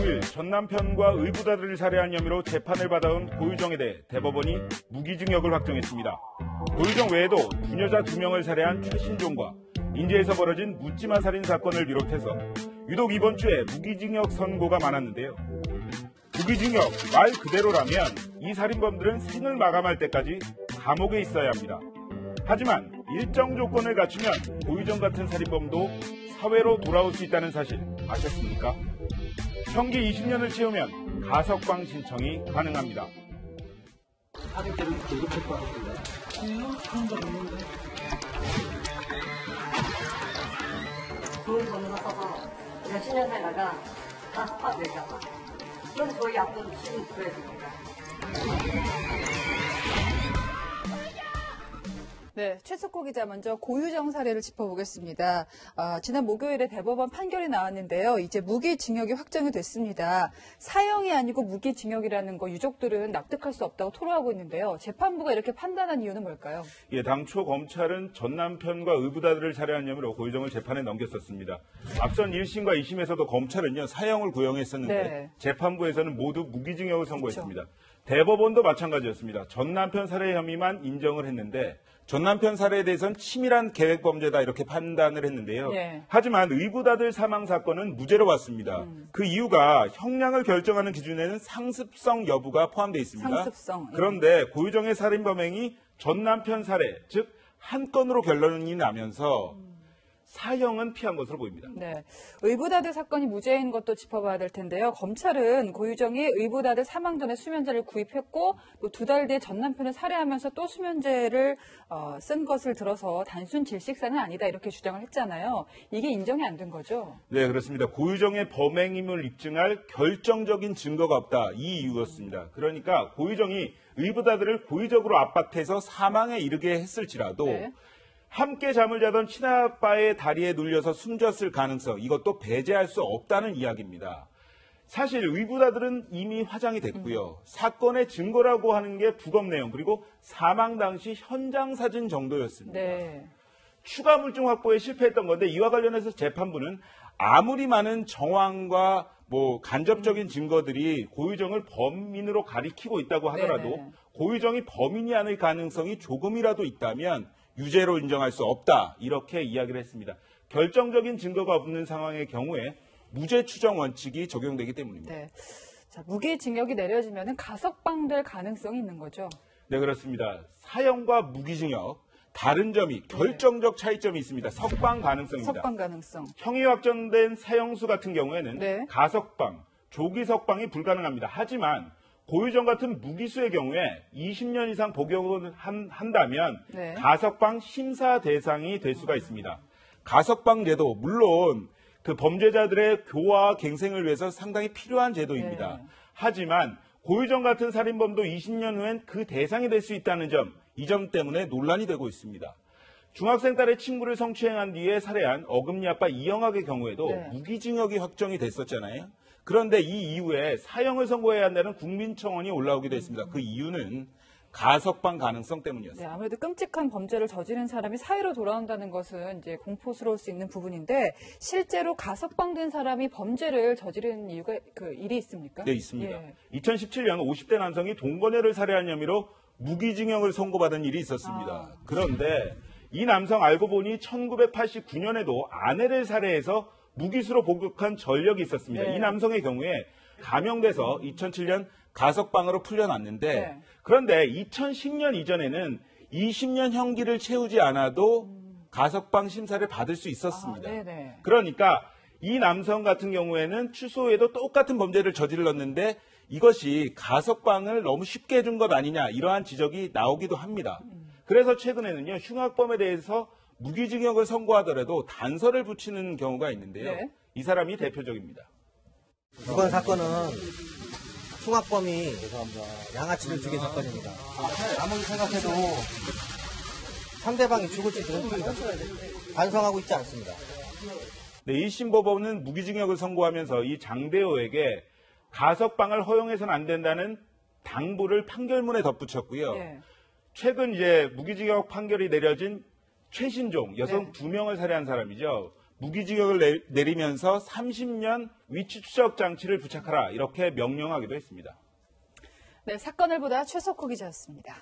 2017 전 남편과 의붓아들을 살해한 혐의로 재판을 받아온 고유정에 대해 대법원이 무기징역을 확정했습니다. 고유정 외에도 부녀자 2명을 살해한 최신종과 인제에서 벌어진 묻지마 살인 사건을 비롯해서 유독 이번 주에 무기징역 선고가 많았는데요. 무기징역 말 그대로라면 이 살인범들은 생을 마감할 때까지 감옥에 있어야 합니다. 하지만 일정 조건을 갖추면 고유정 같은 살인범도 사회로 돌아올 수 있다는 사실 아셨습니까? 형기 20년을 채우면 가석방 신청이 가능합니다. 사람들은 계속 받았습니다. 좋은 돈을 써서 몇십 년 살다가 다 습관될까봐. 그럼 저희 앞으로 지금 그래야 됩니다. 네, 최석호 기자 먼저 고유정 사례를 짚어보겠습니다. 지난 목요일에 대법원 판결이 나왔는데요. 이제 무기징역이 확정이 됐습니다. 사형이 아니고 무기징역이라는 거 유족들은 납득할 수 없다고 토로하고 있는데요. 재판부가 이렇게 판단한 이유는 뭘까요? 예, 당초 검찰은 전 남편과 의붓아들을 살해한 혐의로 고유정을 재판에 넘겼었습니다. 앞선 1심과 2심에서도 검찰은요 사형을 구형했었는데 네. 재판부에서는 모두 무기징역을 선고했습니다. 그렇죠. 대법원도 마찬가지였습니다. 전 남편 살해 혐의만 인정을 했는데 전 남편 살해에 대해서는 치밀한 계획 범죄다 이렇게 판단을 했는데요. 네. 하지만 의붓아들 사망 사건은 무죄로 봤습니다. 그 이유가 형량을 결정하는 기준에는 상습성 여부가 포함되어 있습니다. 상습성. 그런데 고유정의 살인 범행이 전 남편 살해, 즉 한 건으로 결론이 나면서 사형은 피한 것으로 보입니다. 네, 의붓아들 사건이 무죄인 것도 짚어봐야 될 텐데요. 검찰은 고유정이 의붓아들 사망 전에 수면제를 구입했고 또 2달 뒤에 전 남편을 살해하면서 또 수면제를 쓴 것을 들어서 단순 질식사는 아니다 이렇게 주장을 했잖아요. 이게 인정이 안 된 거죠? 네, 그렇습니다. 고유정의 범행임을 입증할 결정적인 증거가 없다. 이 이유였습니다. 그러니까 고유정이 의붓아들을 고의적으로 압박해서 사망에 이르게 했을지라도 네. 함께 잠을 자던 친아빠의 다리에 눌려서 숨졌을 가능성, 이것도 배제할 수 없다는 이야기입니다. 사실 의붓아들은 이미 화장이 됐고요. 사건의 증거라고 하는 게 부검 내용, 그리고 사망 당시 현장 사진 정도였습니다. 네. 추가 물증 확보에 실패했던 건데 이와 관련해서 재판부는 아무리 많은 정황과 간접적인 증거들이 고유정을 범인으로 가리키고 있다고 하더라도 네네. 고유정이 범인이 아닐 가능성이 조금이라도 있다면 유죄로 인정할 수 없다 이렇게 이야기를 했습니다. 결정적인 증거가 없는 상황의 경우에 무죄 추정 원칙이 적용되기 때문입니다. 네. 자, 무기징역이 내려지면 가석방될 가능성이 있는 거죠? 네, 그렇습니다. 사형과 무기징역 다른 점이 결정적 차이점이 있습니다. 석방 가능성입니다. 석방 가능성. 형이 확정된 사형수 같은 경우에는 네. 가석방, 조기 석방이 불가능합니다. 하지만 고유정 같은 무기수의 경우에 20년 이상 복역을 한다면 네. 가석방 심사 대상이 될 수가 있습니다. 가석방 제도 물론 그 범죄자들의 교화와 갱생을 위해서 상당히 필요한 제도입니다. 네. 하지만 고유정 같은 살인범도 20년 후엔 그 대상이 될 수 있다는 점, 이 점 때문에 논란이 되고 있습니다. 중학생 딸의 친구를 성추행한 뒤에 살해한 어금니 아빠 이영학의 경우에도 네. 무기징역이 확정이 됐었잖아요. 그런데 이 이후에 사형을 선고해야 한다는 국민청원이 올라오기도 했습니다. 그 이유는 가석방 가능성 때문이었습니다. 네, 아무래도 끔찍한 범죄를 저지른 사람이 사회로 돌아온다는 것은 이제 공포스러울 수 있는 부분인데 실제로 가석방된 사람이 범죄를 저지른 이유가 일이 있습니까? 네, 있습니다. 예. 2017년 50대 남성이 동거녀를 살해한 혐의로 무기징역을 선고받은 일이 있었습니다. 그런데 이 남성 알고 보니 1989년에도 아내를 살해해서 무기수로 복역한 전력이 있었습니다. 네. 이 남성의 경우에 감형돼서 2007년 가석방으로 풀려났는데 네. 그런데 2010년 이전에는 20년 형기를 채우지 않아도 가석방 심사를 받을 수 있었습니다. 네네. 그러니까 이 남성 같은 경우에는 추소에도 똑같은 범죄를 저질렀는데 이것이 가석방을 너무 쉽게 해준 것 아니냐 이러한 지적이 나오기도 합니다. 그래서 최근에는요 흉악범에 대해서 무기징역을 선고하더라도 단서를 붙이는 경우가 있는데요. 네. 이 사람이 대표적입니다. 이번 사건은 흉악범이 양아치를 죽인 사건입니다. 아무리 생각해도 상대방이 죽을지도 반성하고 있지 않습니다. 네, 1심 법원은 무기징역을 선고하면서 이 장대호에게 가석방을 허용해서는 안 된다는 당부를 판결문에 덧붙였고요. 네. 최근 이제 무기징역 판결이 내려진 최신종 여성 네. 2명을 살해한 사람이죠. 무기징역을 내리면서 30년 위치 추적 장치를 부착하라 이렇게 명령하기도 했습니다. 네, 사건을 보다 최석호 기자였습니다.